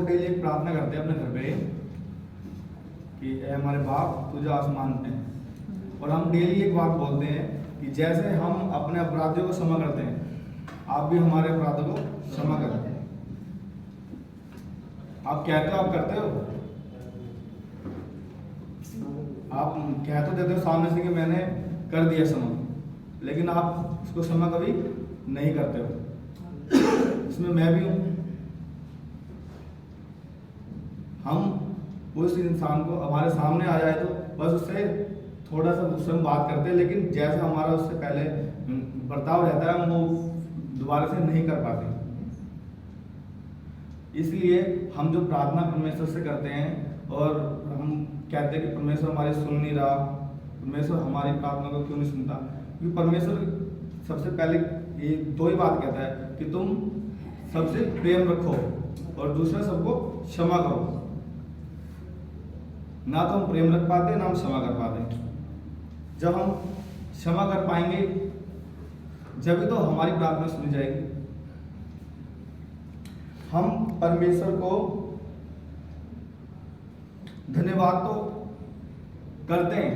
लोग डेली एक प्रार्थना करते हैं अपने घर पे कि ए हमारे बाप तुझे आसमान में है। और हम डेली एक बात बोलते हैं कि जैसे हम अपने अपराधियों को क्षमा करते हैं आप भी हमारे अपराधों को क्षमा करें। आप कहते हो, आप करते हो, आप कह तो देते हो सामने से कि मैंने कर दिया क्षमा, लेकिन आप उसको क्षमा कभी नहीं करते हो। इसमें मैं भी हूं। हम उस इंसान को हमारे सामने आ जाए तो बस उससे थोड़ा सा गुस्से में बात करते हैं, लेकिन जैसा हमारा उससे पहले बर्ताव रहता है हम वो दोबारा से नहीं कर पाते। इसलिए हम जो प्रार्थना परमेश्वर से करते हैं और हम कहते हैं कि परमेश्वर हमारी सुन नहीं रहा, परमेश्वर हमारी प्रार्थना को क्यों नहीं सुनता, क्योंकि परमेश्वर सबसे पहले ये दो ही बात कहता है कि तुम सबसे प्रेम रखो और दूसरा सबको क्षमा करो। ना तो हम प्रेम रख पाते ना हम क्षमा कर पाते। जब हम क्षमा कर पाएंगे जब तो हमारी प्रार्थना सुनी जाएगी। हम परमेश्वर को धन्यवाद तो करते हैं,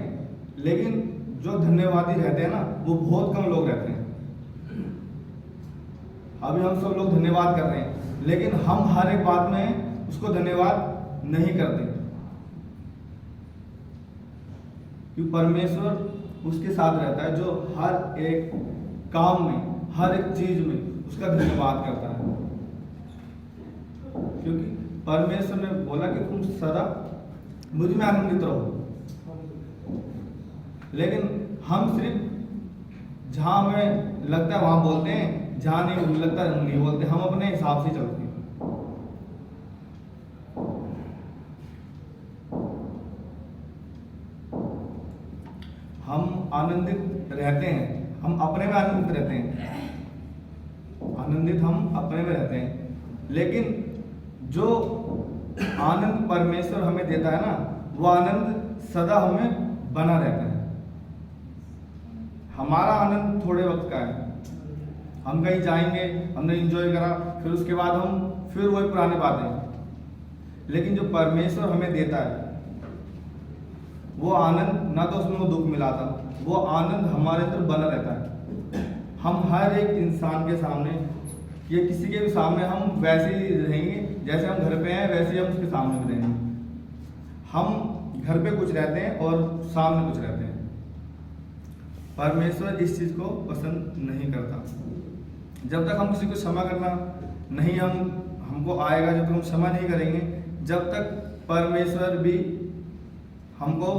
लेकिन जो धन्यवादी रहते हैं ना वो बहुत कम लोग रहते हैं। अभी हम सब लोग धन्यवाद कर रहे हैं, लेकिन हम हर एक बात में उसको धन्यवाद नहीं करते, क्योंकि परमेश्वर उसके साथ रहता है जो हर एक काम में हर एक चीज में उसका धन्यवाद करता है। क्योंकि परमेश्वर ने बोला कि तुम सदा मुझ में आनंदित रहो, लेकिन हम सिर्फ जहां हमें लगता है वहां बोलते हैं, जहां नहीं लगता नहीं बोलते। हम अपने हिसाब से चलते हैं। हम आनंदित रहते हैं, हम अपने में आनंदित रहते हैं, आनंदित हम अपने में रहते हैं, लेकिन जो आनंद परमेश्वर हमें देता है ना वो आनंद सदा हमें बना रहता है। हमारा आनंद थोड़े वक्त का है, हम कहीं जाएंगे, हमने एंजॉय करा, फिर उसके बाद हम फिर वही पुरानी बातें। लेकिन जो परमेश्वर हमें देता है वो आनंद, ना तो उसमें वो दुख मिला था, वो आनंद हमारे अंदर बना रहता है। हम हर एक इंसान के सामने या किसी के भी सामने हम वैसे ही रहेंगे, जैसे हम घर पे हैं वैसे ही हम उसके सामने भी रहेंगे। हम घर पे कुछ रहते हैं और सामने कुछ रहते हैं। परमेश्वर इस चीज को पसंद नहीं करता। जब तक हम किसी को क्षमा करना नहीं हमको आएगा, जब तक हम क्षमा नहीं करेंगे, जब तक परमेश्वर भी हमको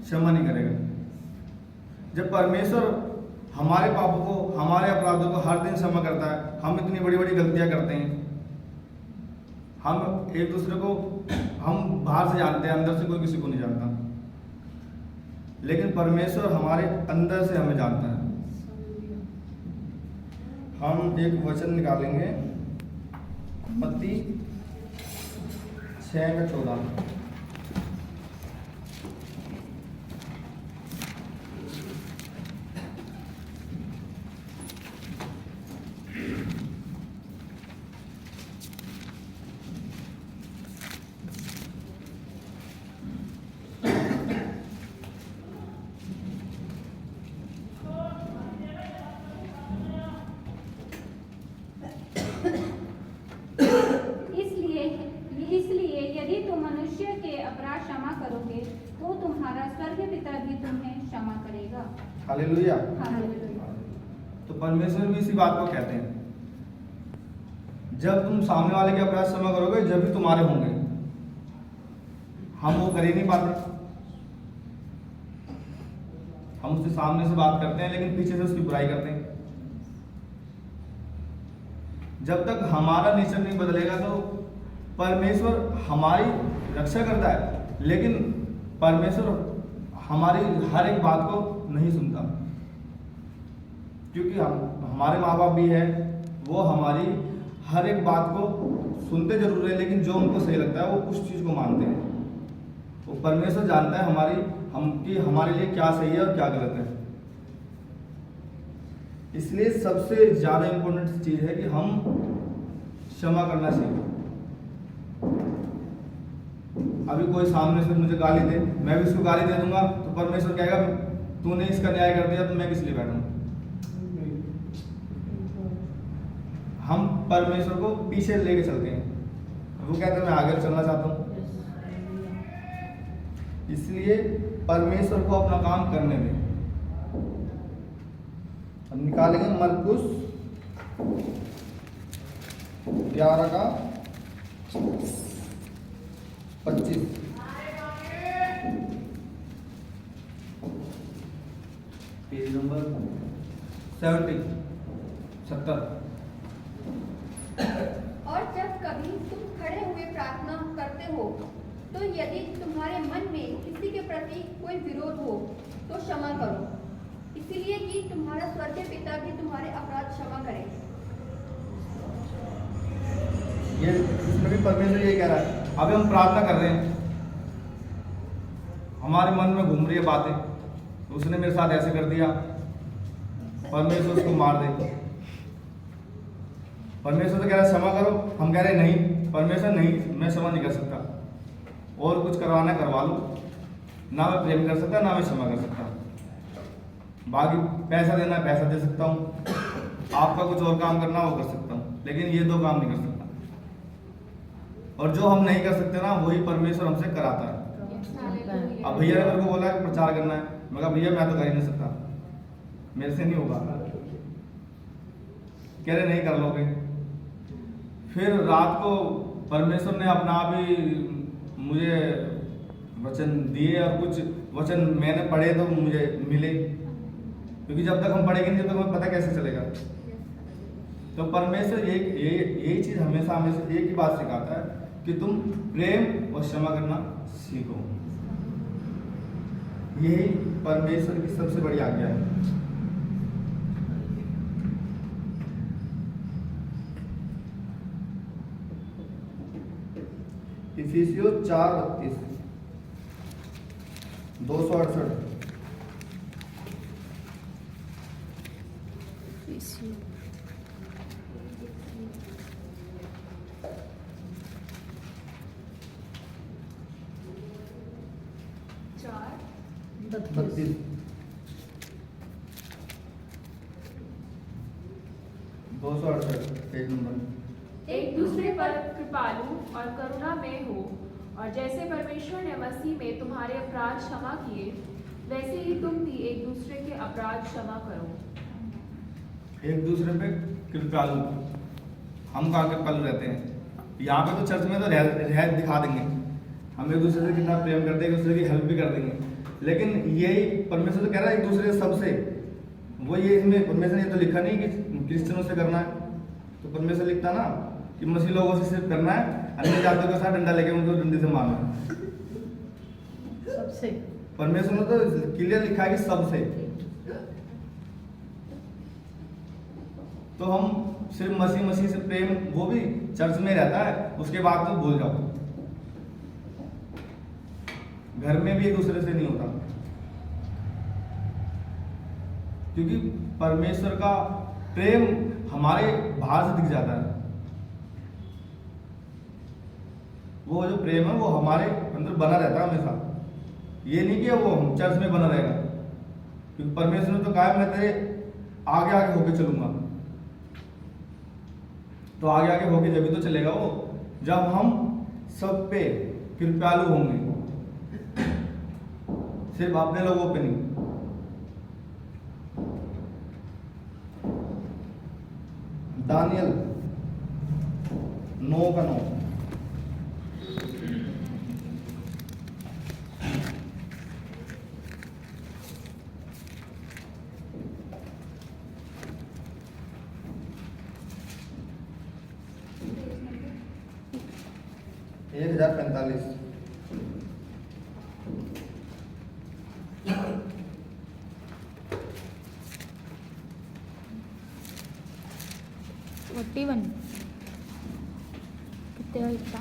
क्षमा नहीं करेगा। जब परमेश्वर हमारे पापों को, हमारे अपराधों को हर दिन क्षमा करता है, हम इतनी बड़ी बड़ी गलतियां करते हैं, हम एक दूसरे को हम बाहर से जानते हैं, अंदर से कोई किसी को नहीं जानता, लेकिन परमेश्वर हमारे अंदर से हमें जानता है। हम एक वचन निकालेंगे मत्ती 6:14। इसलिए यदि तुम मनुष्य के अपराध क्षमा करोगे तो तुम्हारा स्वर्गीय पिता भी तुम्हें क्षमा करेगा। हालेलुया। हालेलुया। तो परमेश्वर भी इसी बात को कहते हैं, जब तुम सामने वाले के अपराध क्षमा करोगे जब भी तुम्हारे होंगे। हम वो कर ही नहीं पाते। हम उससे सामने से बात करते हैं लेकिन पीछे से उसकी बुराई करते हैं। जब तक हमारा नेचर नहीं बदलेगा तो परमेश्वर हमारी रक्षा करता है, लेकिन परमेश्वर हमारी हर एक बात को नहीं सुनता, क्योंकि हमारे माँ बाप भी है, वो हमारी हर एक बात को सुनते जरूर है, लेकिन जो उनको सही लगता है वो उस चीज को मानते हैं। वो परमेश्वर जानता है हमारे लिए क्या सही है और क्या गलत है। इसलिए सबसे ज्यादा इंपॉर्टेंट चीज है कि हम क्षमा करना सीखें। अभी कोई सामने से मुझे गाली दे, मैं भी उसको गाली दे दूंगा, तो परमेश्वर कहेगा तूने इसका न्याय कर दिया तो मैं किस लिए बैठूं? हम परमेश्वर को पीछे लेके चलते हैं, वो कहते हैं मैं आगे चलना चाहता हूं। इसलिए परमेश्वर को अपना काम करने दें। हम निकालेंगे मरकुस 11 का 25। Page number 70। और जब कभी तुम खड़े हुए प्रार्थना करते हो तो यदि तुम्हारे मन में किसी के प्रति कोई विरोध हो तो क्षमा करो, इसीलिए कि तुम्हारा स्वर्गीय पिता भी तुम्हारे अपराध क्षमा करे। ये इसमें भी परमेश्वर यही कह रहा है। अभी हम प्रार्थना कर रहे हैं, हमारे मन में घूम रही है बातें, उसने मेरे साथ ऐसे कर दिया, परमेश्वर उसको मार दे। परमेश्वर तो कह रहा है क्षमा करो, हम कह रहे हैं नहीं, परमेश्वर नहीं, मैं क्षमा नहीं कर सकता, और कुछ करवाना करवा लो, ना मैं प्रेम कर सकता ना मैं क्षमा कर सकता। बाकी पैसा देना है पैसा दे सकता हूँ, आपका कुछ और काम करना वो कर सकता हूँ, लेकिन ये दो काम नहीं कर सकता। और जो हम नहीं कर सकते ना वही परमेश्वर हमसे कराता है। अब भैया ने मेरे को बोला है प्रचार करना है, मैं कहा भैया मैं तो कर ही नहीं सकता, मेरे से नहीं होगा। कह रहे नहीं कर लोगे। फिर रात को परमेश्वर ने अपना आप ही मुझे वचन दिए, और कुछ वचन मैंने पढ़े तो मुझे मिले, क्योंकि जब तक हम पढ़ेंगे नहीं तब तक हमें पता कैसे चलेगा। तो परमेश्वर यही चीज हमेशा हमेशा एक ही बात सिखाता है कि तुम प्रेम और क्षमा करना सीखो। यही परमेश्वर की सबसे बड़ी आज्ञा है। इफिसियों 4:32 268। Page number. एक दूसरे पर कृपालु और करुणामय हो, और जैसे परमेश्वर ने मसीह में तुम्हारे अपराध क्षमा किए, वैसे ही तुम भी एक दूसरे के अपराध क्षमा करो। एक दूसरे पे कृपालु, हम कहाँ कृपालु रहते हैं? यहाँ पे तो चर्च में तो रह दिखा देंगे, हम एक दूसरे से कितना प्रेम करते हैं, एक दूसरे की हेल्प भी कर देंगे, लेकिन यही परमेश्वर तो कह रहा है एक दूसरे सबसे। वो ये इसमें परमेश्वर ने तो लिखा नहीं कि क्रिश्चियनों से करना है, तो परमेश्वर लिखता ना कि मसीह लोगों से सिर्फ करना है, अन्य जातियों के साथ डंडा लेके उनको डंडे से मारना है। सबसे परमेश्वर ने तो क्लियर लिखा है कि सबसे। तो हम सिर्फ मसीह से प्रेम, वो भी चर्च में रहता है, उसके बाद तो भूल जाओ। घर में भी एक दूसरे से नहीं होता, क्योंकि परमेश्वर का प्रेम हमारे बाहर से दिख जाता है। वो जो प्रेम है वो हमारे अंदर बना रहता है हमेशा। ये नहीं कि वो हम चर्च में बना रहेगा, क्योंकि परमेश्वर ने तो कहा मैं तेरे आगे आगे होके चलूंगा। तो आगे आगे होके जब भी तो चलेगा वो, जब हम सब पे कृपालु होंगे, सिर्फ अपने लोगों पे नहीं। दानियल 9:9। एक 1045। कितने का इतना?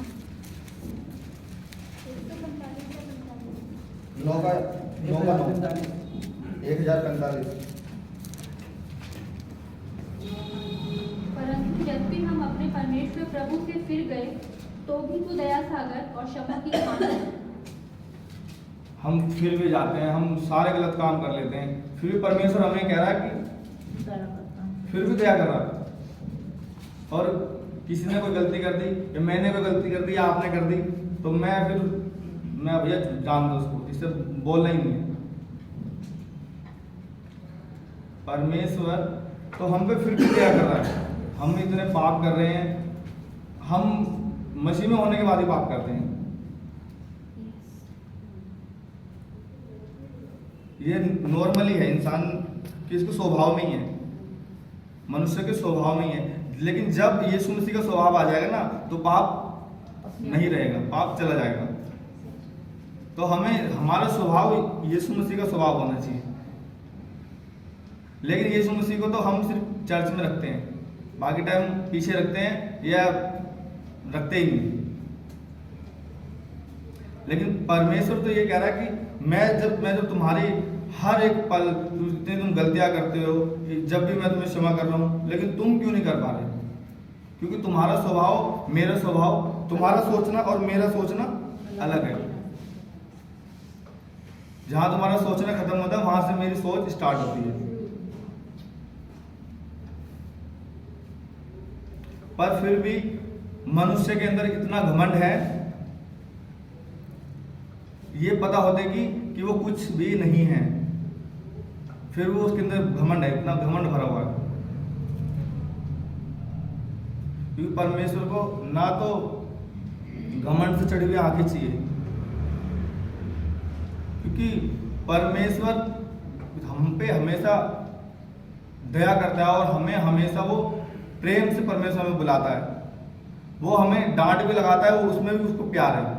1045। परंतु जब भी हम अपने परमेश्वर प्रभु से फिर गए तो भी तू दया सागर और क्षमा की खान है। हम फिर भी जाते हैं, हम सारे गलत काम कर लेते हैं, फिर भी परमेश्वर हमें कह रहा है कि फिर भी दया कर रहा है। और किसी ने कोई गलती कर दी या मैंने कोई गलती कर दी या आपने कर दी, तो मैं भैया जान दो उसको, इससे बोलना ही नहीं है। परमेश्वर तो हम पे फिर भी दया कर रहा है। हम इतने पाप कर रहे हैं, हम मसीह में होने के बाद ही पाप करते हैं। ये नॉर्मली है, इंसान के इसको स्वभाव में ही है, मनुष्य के स्वभाव में ही है। लेकिन जब यीशु मसीह का स्वभाव आ जाएगा ना, तो पाप नहीं रहेगा, पाप चला जाएगा। तो हमें हमारा स्वभाव यीशु मसीह का स्वभाव होना चाहिए। लेकिन यीशु मसीह को तो हम सिर्फ चर्च में रखते हैं, बाकी टाइम पीछे रखते हैं या रखते ही नहीं। लेकिन परमेश्वर तो ये कह रहा है कि मैं जब तुम्हारी हर एक पल जितनी तुम गलतियां करते हो, जब भी मैं तुम्हें क्षमा कर रहा हूं, लेकिन तुम क्यों नहीं कर पा रहे? क्योंकि तुम्हारा स्वभाव, मेरा स्वभाव, तुम्हारा सोचना और मेरा सोचना अलग है। जहां तुम्हारा सोचना खत्म होता है, वहां से मेरी सोच स्टार्ट होती है। पर फिर भी मनुष्य के अंदर इतना घमंड है, ये पता होते कि वो कुछ भी नहीं है, फिर वो उसके अंदर घमंड है, इतना घमंड भरा हुआ है। क्योंकि परमेश्वर को ना तो घमंड से चढ़ी हुई आंखें चाहिए, क्योंकि परमेश्वर हम पे हमेशा दया करता है और हमें हमेशा वो प्रेम से परमेश्वर हमें बुलाता है। वो हमें डांट भी लगाता है, वो उसमें भी उसको प्यार है।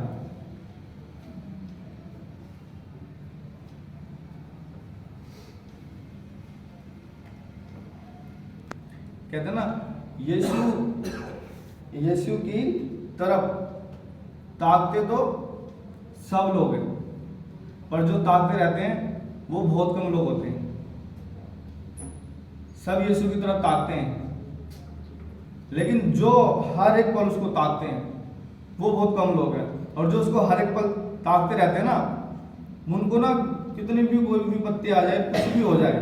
कहते हैं ना, यीशु की तरफ ताकते तो सब लोग हैं, पर जो ताकते रहते हैं वो बहुत कम लोग होते हैं। सब यीशु की तरफ ताकते हैं, लेकिन जो हर एक पल उसको ताकते हैं वो बहुत कम लोग हैं। और जो उसको हर एक पल ताकते रहते हैं ना, उनको ना कितनी भी कोई भी विपत्ति आ जाए, कुछ भी हो जाए,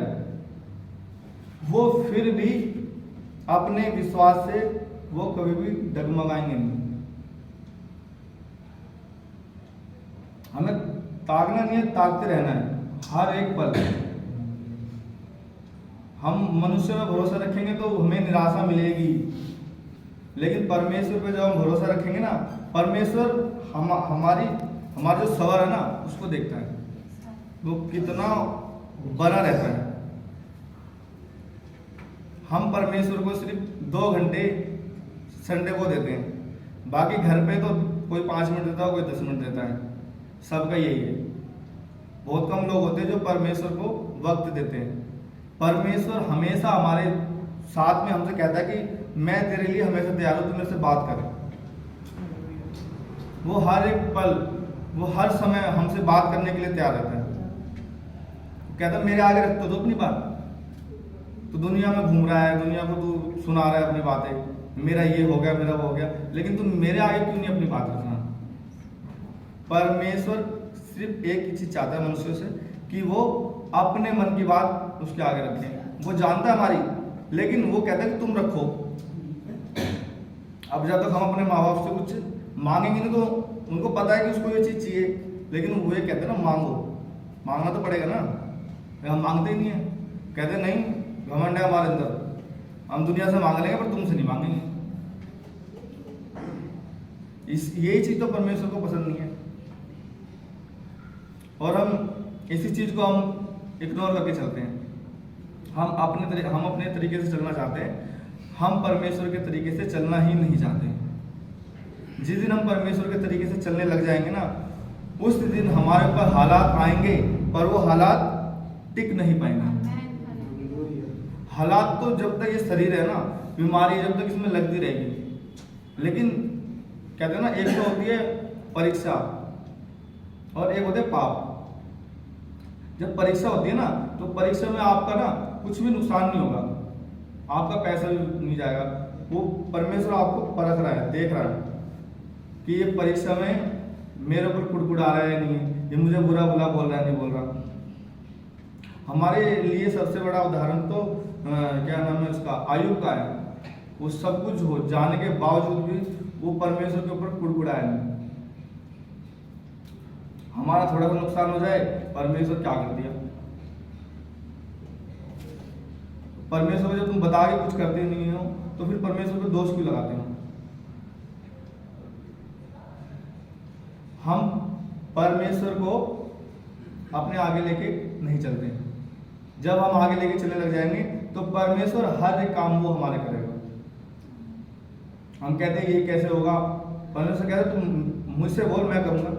वो फिर भी अपने विश्वास से वो कभी भी डगमगाएंगे नहीं। हमें ताकना नहीं है, ताकते रहना है हर एक पल। हम मनुष्य में भरोसा रखेंगे तो हमें निराशा मिलेगी, लेकिन परमेश्वर पे जब हम भरोसा रखेंगे ना, परमेश्वर हमारा जो सबर है ना उसको देखता है, वो कितना बना रहता है। हम परमेश्वर को सिर्फ 2 घंटे संडे को देते हैं, बाकी घर पे तो कोई 5 मिनट देता है, कोई 10 मिनट देता है, सबका यही है। बहुत कम लोग होते हैं जो परमेश्वर को वक्त देते हैं। परमेश्वर हमेशा हमारे साथ में हमसे कहता है कि मैं तेरे लिए हमेशा तैयार हूं, तू मेरे से बात कर। वो हर एक पल, वो हर समय हमसे बात करने के लिए तैयार रहता है। कहता मेरे आगे रख तो दो अपनी बात, तो दुनिया में घूम रहा है, दुनिया को तू सुना रहा है अपनी बातें, मेरा ये हो गया, मेरा वो हो गया, लेकिन तुम मेरे आगे क्यों नहीं अपनी बात रखना? परमेश्वर सिर्फ एक ही चीज चाहता है मनुष्य से, कि वो अपने मन की बात उसके आगे रखें। वो जानता है हमारी, लेकिन वो कहता है कि तुम रखो। अब जब तक हम अपने माँ बाप से कुछ मांगेंगे नहीं, तो उनको पता है कि उसको ये चीज चाहिए, लेकिन वो ये कहते हैं ना, मांगो, मांगना तो पड़ेगा ना। हम मांगते ही नहीं है, कहते नहीं, घमंड है हमारे अंदर, हम दुनिया से मांग लेंगे पर तुमसे नहीं मांगेंगे। यही चीज तो परमेश्वर को पसंद नहीं है, और हम इसी चीज को हम इग्नोर करके चलते हैं। हम अपने तरीके से चलना चाहते हैं, हम परमेश्वर के तरीके से चलना ही नहीं चाहते। जिस दिन हम परमेश्वर के तरीके से चलने लग जाएंगे ना, उस दिन हमारे ऊपर हालात आएंगे, पर वो हालात टिक नहीं पाएंगे। हालात तो जब तक ये शरीर है ना, बीमारी जब तक इसमें लगती रहेगी। लेकिन कहते हैं ना, एक तो होती है परीक्षा और एक होते पाप। जब परीक्षा होती है ना, तो परीक्षा में आपका ना कुछ भी नुकसान नहीं होगा, आपका पैसा भी नहीं जाएगा। वो परमेश्वर आपको परख रहा है, देख रहा है कि ये परीक्षा में मेरे ऊपर कुड़कुड़ा रहा है नहीं, ये मुझे बुरा भला बोल रहा है नहीं बोल रहा। हमारे लिए सबसे बड़ा उदाहरण तो क्या नाम है उसका, आयुब का है। वो सब कुछ हो जाने के बावजूद भी वो परमेश्वर के ऊपर कुड़कुड़ाया नहीं। हमारा थोड़ा सा नुकसान हो जाए, परमेश्वर क्या कर दिया। परमेश्वर को जब तुम बता के कुछ करते नहीं हो तो फिर परमेश्वर पे दोष क्यों लगाते हो। हम परमेश्वर को अपने आगे लेके नहीं चलते। जब हम आगे लेके चलने लग जाएंगे तो परमेश्वर हर एक काम वो हमारे करेगा। हम कहते हैं ये कैसे होगा, परमेश्वर कहते तुम मुझसे बोल मैं करूंगा।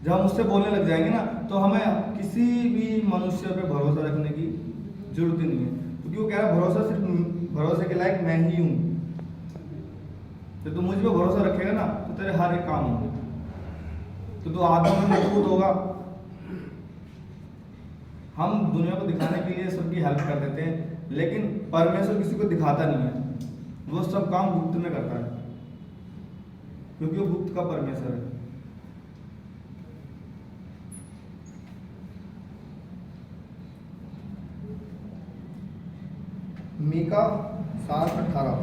जब हम उससे बोलने लग जाएंगे ना तो हमें किसी भी मनुष्य पे भरोसा रखने की जरूरत ही नहीं है, क्योंकि वो कह रहा है भरोसा सिर्फ भरोसे के लायक मैं ही हूं। तो तू मुझ पे भरोसा रखेगा ना तो तेरे हर एक काम होंगे, तो तू आत्मा में मजबूत होगा। हम दुनिया को दिखाने के लिए सबकी हेल्प कर देते हैं, लेकिन परमेश्वर किसी को दिखाता नहीं है। वो सब काम गुप्त में करता है, क्योंकि वो गुप्त का परमेश्वर है। मीका 7:18।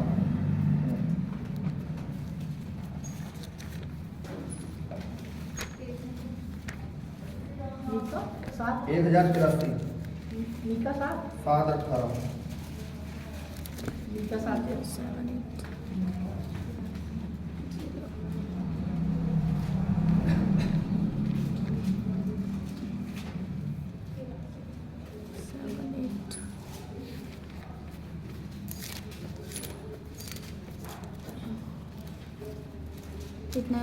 मीका 7 1083 मीका 7:18। मीका 7 कितना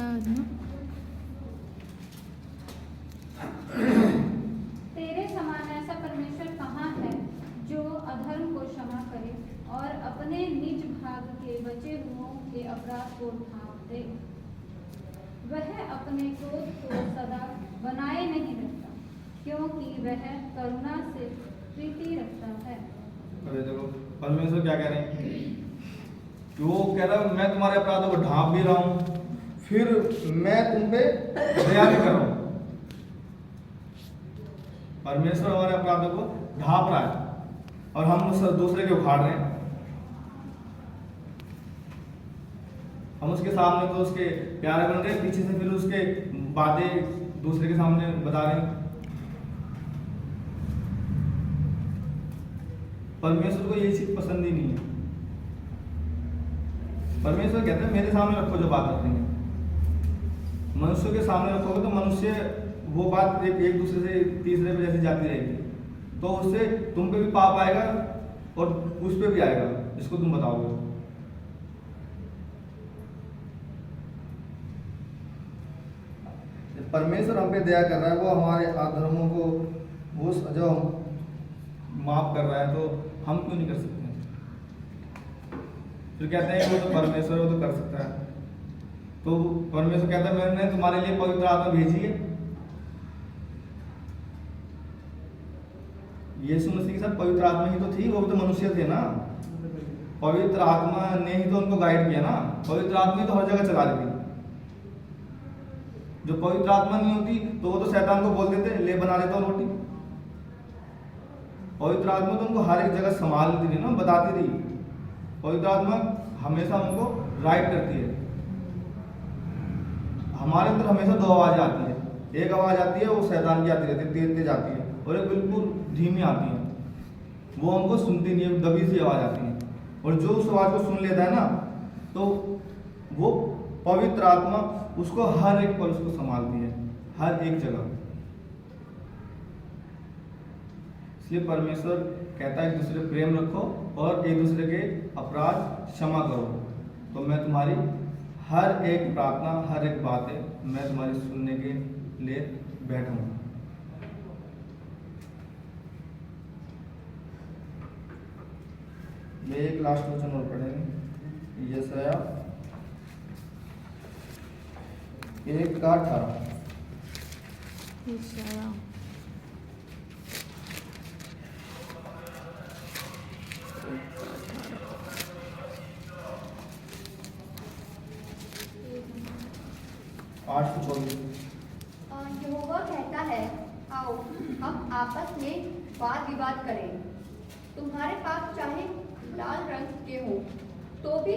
तेरे समान ऐसा परमेश्वर कहाँ है जो अधर्म को क्षमा करे और अपने निज भाग के बचे हुओं के अपराध को ढांप दे। वह अपने क्रोध को सदा बनाए नहीं रखता, क्योंकि वह करुणा से प्रीति रखता है। अरे देखो परमेश्वर क्या कह रहे हैं कि वो कह रहा है मैं तुम्हारे अपराधों को ढांप भी रहा हूं, फिर मैं तुम पे दया भी कर रहा हूं। परमेश्वर हमारे अपराधों को ढांप रहा है और हम उस दूसरे के उखाड़ रहे हैं। हम उसके सामने तो उसके प्यारे बन रहे हैं, पीछे से फिर उसके बातें दूसरे के सामने बता रहे हैं। परमेश्वर को ये चीज पसंद ही नहीं है। परमेश्वर कहते हैं मेरे सामने रखो जो बात करते हैं। मनुष्य के सामने रखोगे तो मनुष्य वो बात एक दूसरे से तीसरे पे जैसे जाती रहेगी, तो उससे तुम पे भी पाप आएगा और उस पे भी आएगा जिसको तुम बताओगे। परमेश्वर हम पे दया कर रहा है, वो हमारे अधर्मों को वो जो हम माफ कर रहा है, तो हम क्यों नहीं कर सकते। फिर कहते हैं वो तो परमेश्वर वो तो कर सकता है। तो परमेश्वर कहता है मैंने तुम्हारे लिए पवित्र आत्मा भेजी है। यीशु मसीह के साथ पवित्र आत्मा ही तो थी, वो भी तो मनुष्य थे ना। पवित्र आत्मा ने ही तो उनको गाइड किया ना। पवित्र आत्मा ही तो हर जगह चला रही थी। जो पवित्र आत्मा नहीं होती तो वो तो शैतान को बोल देते ले बना देता हूं रोटी। पवित्र आत्मा तो उनको हर एक जगह संभालती थी ना, बताती थी। पवित्र आत्मा हमेशा उनको राइट करती है। हमारे अंदर हमेशा दो आवाज आती है, एक आवाज आती है वो शैतान की आती रहती है, तेज तेज आती है, और एक बिल्कुल धीमी आती है, वो हमको सुनती नहीं है, दबी सी आवाज आती है। और जो उस आवाज को सुन लेता है ना तो वो पवित्र आत्मा उसको हर एक पल उसको संभालती है, हर एक जगह। इसलिए परमेश्वर कहता है एक दूसरे प्रेम रखो और एक दूसरे के अपराध क्षमा करो, तो मैं तुम्हारी हर एक प्रार्थना हर एक बातें मैं तुम्हारी सुनने के लिए बैठा हूं। ये एक लास्ट वचन और पढ़ेंगे, यशाया 1:18। 8 से 24। यहोवा कहता है, आओ हम आपस में वाद विवाद करें। तुम्हारे पाप चाहे लाल रंग के हो तो भी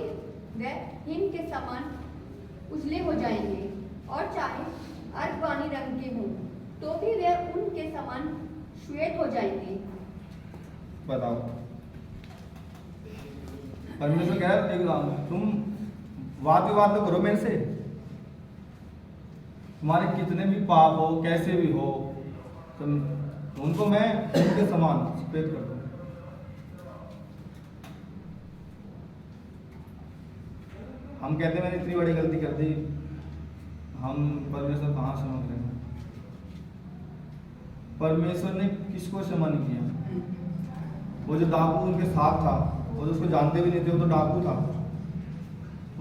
वह हिम के समान उजले हो जाएंगे, और चाहे अर्धवानी रंग के हो तो भी वह ऊन के समान श्वेत हो जाएंगे। बताओ, परमेश्वर कह रहा है तुम वाद विवाद तो करो मेरे से। तुम्हारे कितने भी पाप हो, कैसे भी हो, तुम उनको मैं उनके समान सफेद कर दूं। हम कहते हैं मैंने इतनी बड़ी गलती कर दी, हम परमेश्वर कहाँ क्षमा करेंगे? परमेश्वर ने किसको क्षमा नहीं किया? वो जो डाकू उनके साथ था, वो तो उसको जानते भी नहीं थे, वो तो डाकू था,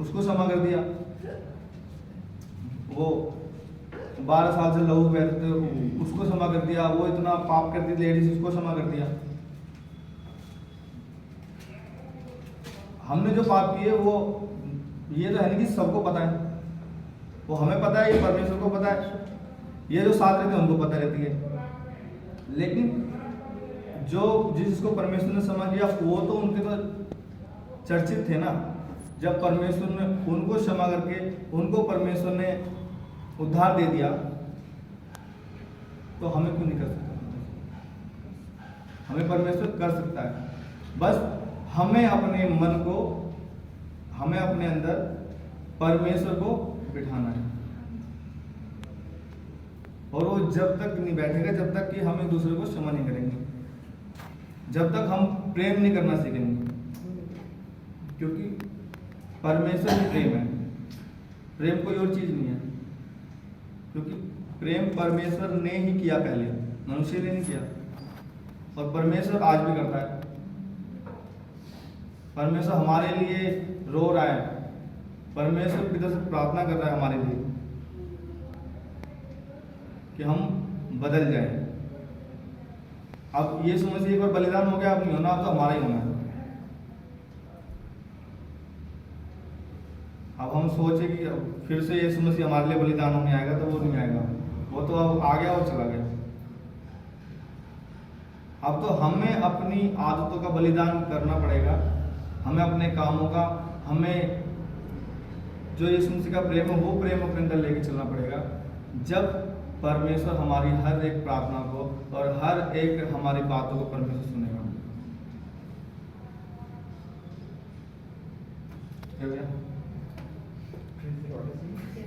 उसको क्षमा कर दिया। वो 12 साल से लहू बहते थे, उसको क्षमा कर दिया। वो इतना पाप करती लेडीज, उसको क्षमा कर दिया। हमने जो पाप किए वो ये तो है नहीं कि सबको पता है, वो हमें पता है, ये परमेश्वर को पता है, ये जो साथ रहते हैं उनको पता रहती है। लेकिन जो जिसको परमेश्वर ने क्षमा किया वो तो उनके तो चर्चित थे ना। जब परमेश्वर ने उनको क्षमा करके उनको परमेश्वर ने उद्धार दे दिया, तो हमें क्यों नहीं कर सकता? हमें परमेश्वर कर सकता है। बस हमें अपने मन को, हमें अपने अंदर परमेश्वर को बिठाना है। और वो जब तक नहीं बैठेगा जब तक कि हम एक दूसरे को क्षमा नहीं करेंगे, जब तक हम प्रेम नहीं करना सीखेंगे। क्योंकि परमेश्वर ही प्रेम है, प्रेम कोई और चीज नहीं है। क्योंकि प्रेम परमेश्वर ने ही किया, पहले मनुष्य ने नहीं किया, और परमेश्वर आज भी करता है। परमेश्वर हमारे लिए रो रहा है, परमेश्वर पिता से प्रार्थना कर रहा है हमारे लिए कि हम बदल जाएं। अब यीशु मसीह एक बार बलिदान हो गया, अब नहीं होना, अब तो हमारा ही होना है। अब हम सोचे कि फिर से यीशु मसीह हमारे लिए बलिदान होने आएगा, तो वो नहीं आएगा, वो तो अब आ गया और चला गया। अब तो हमें अपनी आदतों का बलिदान करना पड़ेगा, हमें अपने कामों का, हमें जो यीशु मसीह का प्रेम है वो प्रेम अपने अंदर लेके चलना पड़ेगा। जब परमेश्वर हमारी हर एक प्रार्थना को और हर एक हमारी बातों को परमेश्वर सुनेगा। क्या भैया?